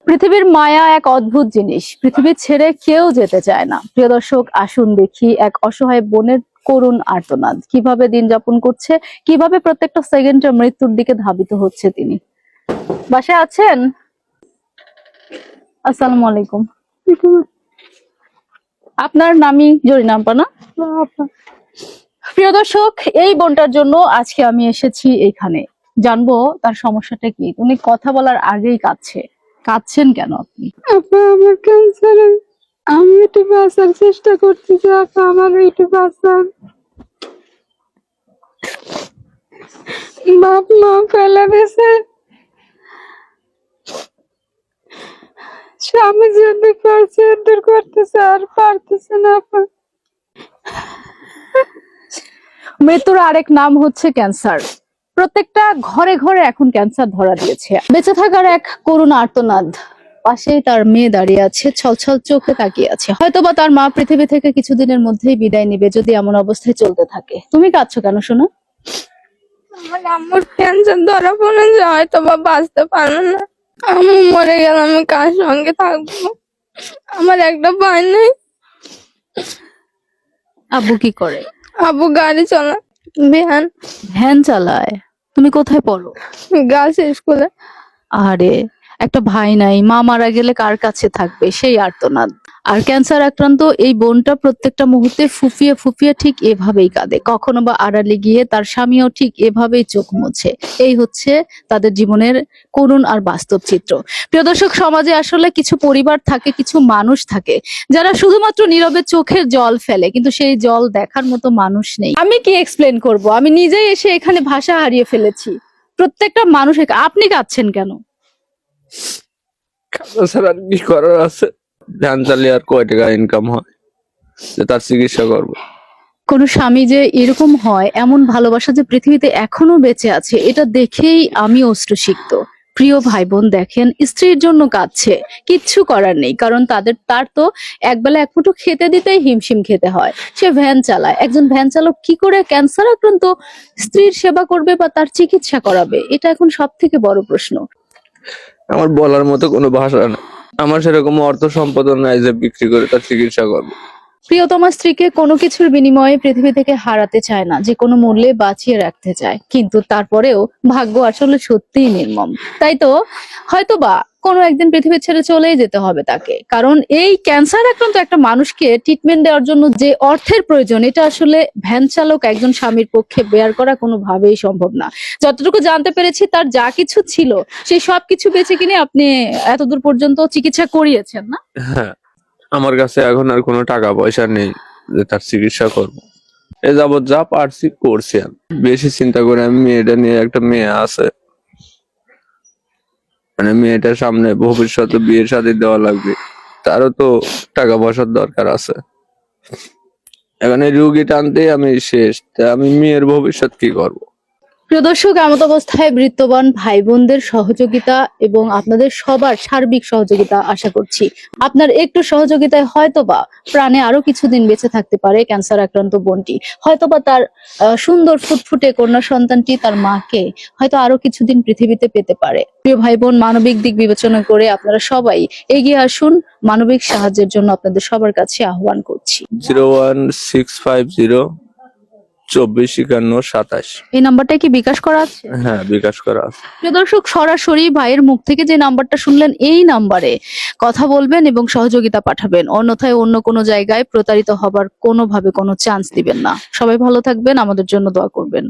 পৃথিবীর মায়া এক অদ্ভুত জিনিস, পৃথিবী ছেড়ে কেউ যেতে চায় না। প্রিয় দর্শক, আসুন দেখি এক অসহায় বোনের করুণ আর্তনাদ। কিভাবে দিন যাপন করছে, কিভাবে প্রত্যেকটা সেকেন্ডে মৃত্যুর দিকে ধাবিত হচ্ছে তিনি। বাসায় আছেন? আসসালামু আলাইকুম। আপনার নামই জরিনা আপা না? প্রিয় দর্শক, এই বোনটার জন্য আজকে আমি এসেছি এখানে। জানবো তার সমস্যাটা কি। উনি কথা বলার আগেই কাঁদছেন কেন আপনি? আপা আমার ক্যান্সার, আমি একটু বাঁচার চেষ্টা করতেছি। আপা আমার একটু বাঁচান। বাপ মা ফেলে দিয়েছে, স্বামী যদি পারছে দূর করতেছে আর পারতেছে না। আপা মৃত্যুর আরেক নাম হচ্ছে ক্যান্সার। প্রত্যেকটা ঘরে ঘরে এখন ক্যান্সার ধরা দিয়েছে। বেঁচে থাকার এক করুণ আর্তনাদ। পাশেই তার মেয়ে দাঁড়িয়ে আছে, ছলছল চোখে তাকিয়ে আছে। হয়তোবা তার মা পৃথিবী থেকে কিছুদিনের মধ্যেই বিদায় নিবে যদি এমন অবস্থায় চলতে থাকে। তুমি কাঁদছো কেন শোনো? আমার আম্মুর ক্যান্সার ধরা পড়ে যে হয়তো বা বাঁচতে পারবে না। আম্মু মরে গেলে আমি কার সঙ্গে থাকবো? আমার একটা ভাই নেই। আব্বু কি করে? আব্বু গাড়ি চালায়, ভ্যান। ভ্যান চালায়? তুমি কোথায় পড়ো? গার্লস স্কুলে। আরে, একটা ভাই নাই, মা মারা গেলে কার কাছে থাকবে, সেই আর্তনাদ। আর ক্যান্সার আক্রান্ত এই বোনটা প্রত্যেকটা মুহূর্তে ফুফিয়ে ফুফিয়ে ঠিক এভাবেই কাঁদে। কখনো বা আড়ালে গিয়ে তার স্বামীও ঠিক এভাবেই চোখ মুছে। এই হচ্ছে তাদের জীবনের করুণ আর বাস্তব চিত্র। প্রিয় দর্শক, সমাজে আসলে কিছু পরিবার থাকে, কিছু মানুষ থাকে যারা শুধুমাত্র নীরবে চোখের জল ফেলে, কিন্তু সেই জল দেখার মতো মানুষ নেই। আমি কি এক্সপ্লেন করব? আমি নিজেই এসে এখানে ভাষা হারিয়ে ফেলেছি। প্রত্যেকটা মানুষ। আপনি কাঁদছেন কেন? কাজ ছাড়া আর কি করার আছে? ধান চালিয়ে আর কয় টাকা ইনকাম হয় যে তার চিকিৎসা করবো? কোন স্বামী যে এরকম হয়, এমন ভালোবাসা যে পৃথিবীতে এখনো বেঁচে আছে, এটা দেখেই আমি অশ্রুসিক্ত। প্রিয় ভাই বোন দেখেন, স্ত্রীর জন্য কাঁদছে। কিচ্ছু করার নেই, কারণ তার তো একবেলা এক মুঠো খেতে দিতেই হিমশিম খেতে হয়। সে ভ্যান চালায়। একজন ভ্যান চালক কি করে ক্যান্সার আক্রান্ত স্ত্রীর সেবা করবে বা তার চিকিৎসা করাবে? এটা এখন সব থেকে বড় প্রশ্ন। আমার বলার মতো কোনো ভাষা নেই। আমার সেরকম অর্থ সম্পদ নাই যে বিক্রি করে তার চিকিৎসা করবো। প্রিয়তমা স্ত্রীকে কোনো কিছুর বিনিময়ে পৃথিবী থেকে হারাতে চায় না, যে কোনো মূল্যে বাঁচিয়ে রাখতে চায়, কিন্তু তারপরেও ভাগ্য আসলে সত্যিই নির্মম। তাই তো হয়তোবা কোনো একদিন পৃথিবী ছেড়ে চলেই যেতে হবে তাকে। কারণ এই ক্যান্সার আক্রান্ত একটা মানুষকে ট্রিটমেন্ট দেওয়ার জন্য যে অর্থের প্রয়োজন, এটা আসলে ভ্যান চালক একজন স্বামীর পক্ষে বেয়ার করা কোনোভাবেই সম্ভব না। যতটুকু জানতে পেরেছি, তার যা কিছু ছিল সেই সবকিছু বেঁচে কিনে আপনি এতদূর পর্যন্ত চিকিৎসা করিয়েছেন না? হ্যাঁ, আমার কাছে এখন আর কোনো টাকা পয়সা নেই যে তার চিকিৎসা করবো। এ যাবৎ যা পারছি করছি। আমি বেশি চিন্তা করে আমি মেয়েটা নিয়ে, একটা মেয়ে আছে, মানে মেয়েটার সামনে ভবিষ্যতে বিয়ে শাদী দেওয়া লাগবে, তারও তো টাকা পয়সার দরকার আছে। এখন এই রুগী টানতেই আমি শেষ, তা আমি মেয়ের ভবিষ্যৎ কি করব? প্রিয় দর্শক, এমত অবস্থায় বৃত্তবান ভাই বোনদের সহযোগিতা এবং আপনাদের সবার সার্বিক সহযোগিতা আশা করছি। আপনার একটু সহযোগিতায় হয়তোবা প্রাণে আরো কিছুদিন বেঁচে থাকতে পারে ক্যান্সার আক্রান্ত বোনটি। হয়তোবা তার সুন্দর ফুটফুটে কন্যা সন্তানটি তার মাকে হয়তো আরো কিছুদিন পৃথিবীতে পেতে পারে। প্রিয় ভাই বোন, মানবিক দিক বিবেচনা করে আপনারা সবাই এগিয়ে আসুন। মানবিক সাহায্যের জন্য আপনাদের সবার কাছে আহ্বান করছি। 01650 245127। এই নাম্বারটা কি বিকাশ করা আছে? হ্যাঁ, বিকাশ করা আছে। প্রিয় দর্শক, সরাসরি ভাইয়ের মুখ থেকে যে নাম্বারটা শুনলেন, এই নাম্বারে কথা বলবেন এবং সহযোগিতা পাঠাবেন। অন্যথায় অন্য কোনো জায়গায় প্রতারিত হবার কোনোভাবে কোনো চান্স দিবেন না। সবাই ভালো থাকবেন, আমাদের জন্য দোয়া করবেন।